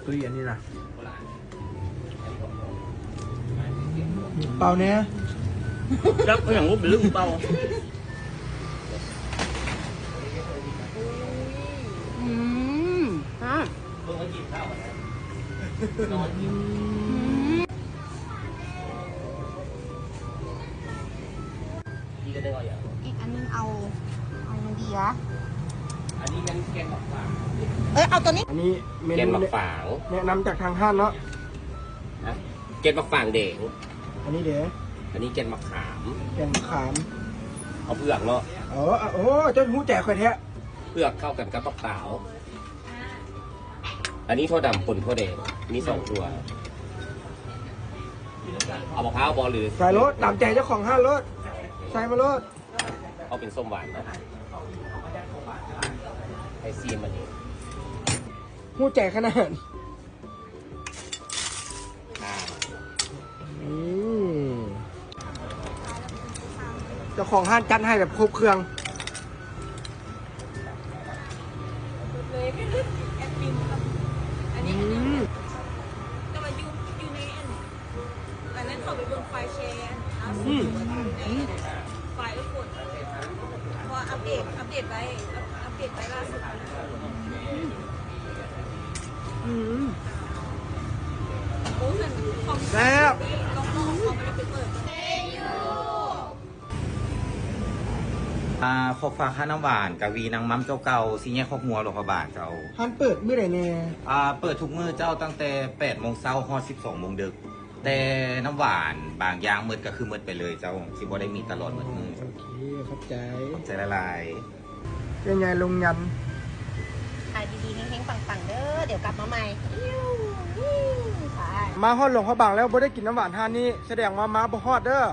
ตุ้ยอันนี้นะเปล่าเนี้ย Chắc cái thằng út bị lướt bao. อีกอันนึงเอามันดีอะ อันนี้มันแกงหมักฝาง เอาตัวนี้ อันนี้เม แกง นู หมักฝาง แนะนำจากทางห้านเนาะ นะแกงหมักฝางเด็ก อันนี้เดี๋ยว อันนี้แกงหมักขาม แกงขาม เอาเผือกเนาะ โอ้เจ้าหูแจกใครแท้ เผือกเข้ากันกับมะพร้าวอันนี้ถั่วดำป่นถั่วแดงมี2 ตัว เอามะพร้าวบอหรือ ใส่รถตามใจเจ้าของห้านรถใส่มารถ เอาเป็นส้มหวานนะไอซีมอันนี้ หูแจกขนาด อ่า เจ้าของห้านจัดให้แบบครบเครื่อง เลยไม่รู้แอปปินครับอันนี้แต่ว่าอยู่ในอันนั้นเขาไปบนไฟล์แชร์ล่าสุดไฟล์ก็กดพออัปเดตไปล่าสุดโอ้ส่วนของ แซ่บ ลองเขาไม่ได้ไปเปิด ขอบฝากค่าน้ำหวานกะวีนางมัมเจ้าเก่าซีแยกคอกหัวหลวงพระบาทเจ้า ห้านเปิดเมื่อไหร่แน่ เปิดทุกมื้อเจ้าตั้งแต่8 โมงเช้าฮอด12 โมงดึก แต่น้ำหวานบางอย่างมืดก็คือมืดไปเลยเจ้าสิบ่ได้มีตลอดมืดมือ โอเคเข้าใจ ใจละลาย ยังไงลงยัน ขายดีๆเฮงๆปังๆเด้อเดี๋ยวกลับมาใหม่ไป มาฮอดหลวงพระบางแล้วบ่ได้กินน้ำหวานห้านนี้แสดงว่ามาบ่ฮอดเด้อ